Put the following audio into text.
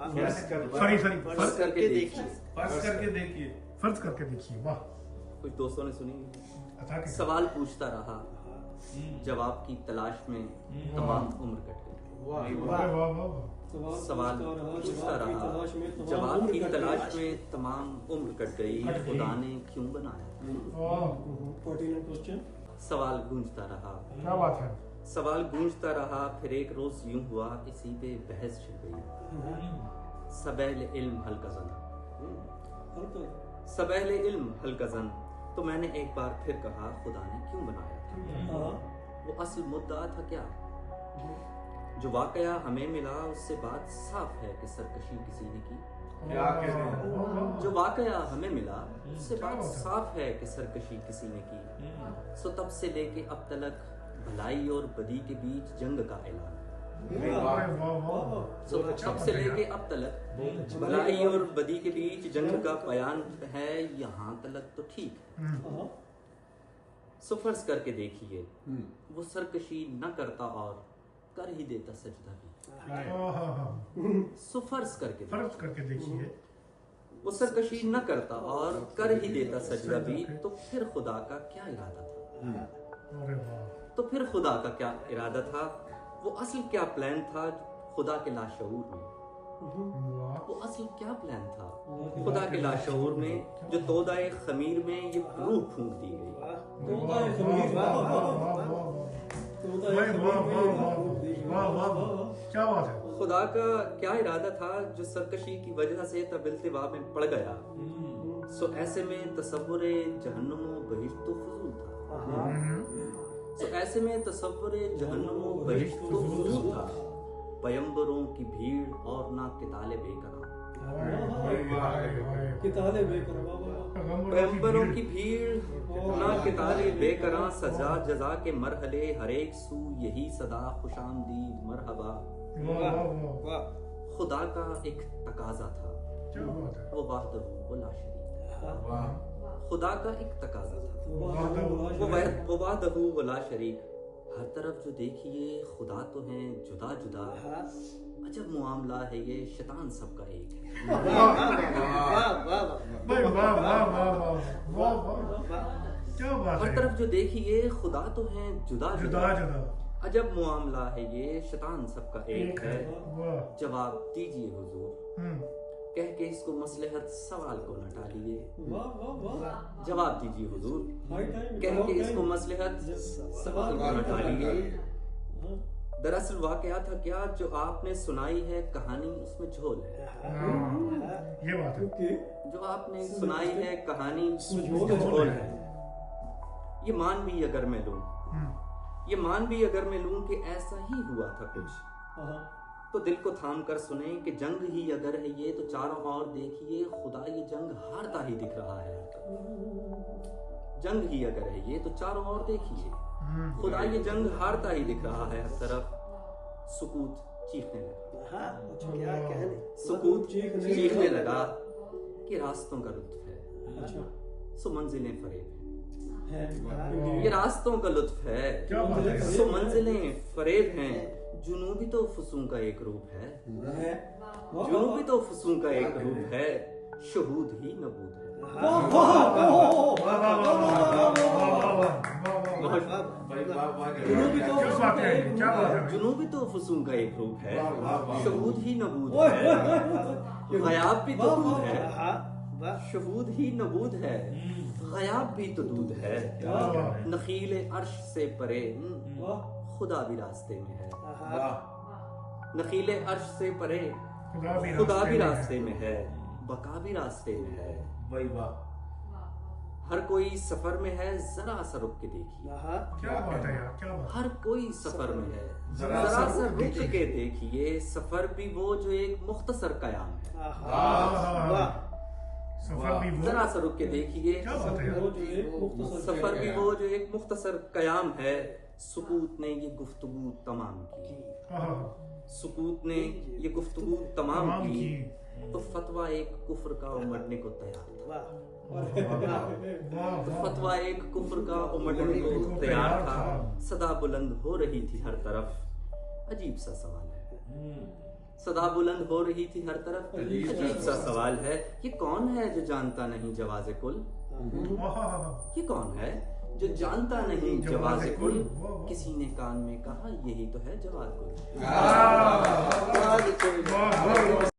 फर्ज करके देखिए। फर्ज करके देखिए। वाह। कुछ दोस्तों ने सुनी। सवाल पूछता रहा, जवाब की तलाश में तमाम उम्र कट गई। सवाल पूछता रहा, जवाब की तलाश में तमाम उम्र कट गई। खुदा ने क्यों बनाया? सवाल गूंजता रहा। क्या बात है। सवाल गूंजता रहा, फिर एक रोज यूं हुआ इसी पे बहस छिड़ गई। सबैल इल्म हल्कज़न, सबैल इल्म हल्कज़न। तो मैंने एक बार फिर कहा, खुदा ने क्यों बनाया था? वो असल मुद्दा था क्या? जो वाकया हमें मिला उससे बात साफ है कि सरकशी किसी ने की। जो वाकया हमें मिला उससे बात साफ है कि सरकशी किसी ने की। सो तब से लेके अब तक भलाई और बदी के बीच जंग का ऐलान। सो तब से लेके अब तक भलाई और बदी के बीच जंग का बयान है। यहाँ तक तो ठीक है। सो फर्ज करके देखिए, वो सरकशी न करता और कर ही देता सजदा भी। सो फर्ज करके देखिए, वो सरकशी न करता और कर ही देता सजदा भी। तो फिर खुदा का क्या इरादा था? तो फिर खुदा का क्या इरादा था? वो असल क्या प्लान था खुदा के लाशऊर में? वो असल क्या प्लान था खुदा के लाशऊर में, जो तोदाए खमीर में ये रूह फूंक दी गई? क्या बात है। खुदा का क्या इरादा था जो सरकशी की वजह से तबिल्तिवा में पड़ गया? सो ऐसे में तसव्वुरे जहन्नुम व बहिश्त तो फजूल था। सो ऐसे में तसव्वुरे जहन्नुम व बहिश्त तो फजूल था। पैगंबरों की भीड़ और ना किताले बेकरार। पैगंबरों की भीड़ ना किताले बेकरार। सजा जजा के मरहले हर एक सू यही सदा खुशामदीद मरहबा। खुदा का एक तकाजा था, वो वाहदहू व ला शरीक था। खुदा का एक तकाजा था, वो वाहदहू व ला शरीक। हर तरफ जो देखिए खुदा तो है जुदा जुदा। अजब मुआमला है ये, शैतान सबका एक है। हर तरफ जो देखिए खुदा तो है जुदा जुदा। अजब मुआमला है ये, शैतान सबका एक है। जवाब दीजिए हुजूर, कह के इसको मसलहत सवाल को न टालिए। जवाब दीजिए हुजूर, कह के इसको मसलहत सवाल को न टालिए। दरअसल वाकया था क्या जो आपने सुनाई है कहानी, उसमें झोल है। ये बात है। जो आपने सुनाई है कहानी उसमें झोल है। ये मान भी अगर मैं लूं, ये मान भी अगर मैं लूं कि ऐसा ही हुआ था कुछ, तो दिल को थाम कर सुने कि जंग ही अगर है ये, तो चारों ओर देखिए खुदा ये जंग हारता ही दिख रहा है। जंग ही अगर है ये, तो चारों ओर देखिए खुदा ये जंग हारता ही दिख रहा है। हर तरफ सुकूत चीखने लगा। सुकूत चीखने लगा कि रास्तों का लुत्फ है, सो मंजिलें फरेब है। ये रास्तों का लुत्फ है, सो मंजिलें फरेब हैं। जुनूबी तो फसूं का एक रूप है, जुनूबी तो फसूं का एक रूप है। शहूद ही नबूद है। जुनूबी तो फसूं का एक रूप है, शहूद ही नबूद है। गयाब भी तो दूध है, शहूद ही नबूद है। गयाब भी तो दूध है। नखीले अर्श से परे खुदा भी रास्ते में है। नखीले अर्श से परे खुदा भी रास्ते में है। बका भी रास्ते में है। हर कोई सफर में है, जरा सा रुक के देखिए। क्या बात है यार, क्या बात। हर कोई सफर में है, जरा सा रुक के देखिए। सफर भी वो जो एक मुख्तसर कयाम है। जरा सा रुक के देखिए। सफर भी वो जो एक मुख्तसर कयाम है। सुकूत ने ये गुफ्तगू तमाम की, सुकूत ने ये गुफ्तगू तमाम की, तो फतवा एक कुफ्र का उमड़ने को तैयार था। तो फतवा एक कुफ्र का उमड़ने को तैयार था। सदा बुलंद हो रही थी हर तरफ। अजीब सा सवाल है, सदा बुलंद हो रही थी हर तरफ। अजीब सा सवाल है, ये कौन है जो जानता नहीं जवाज़े कुल? ये कौन है जो जानता नहीं जवाज़े कुल? किसी ने कान में कहा यही तो है जवाज़ कुल।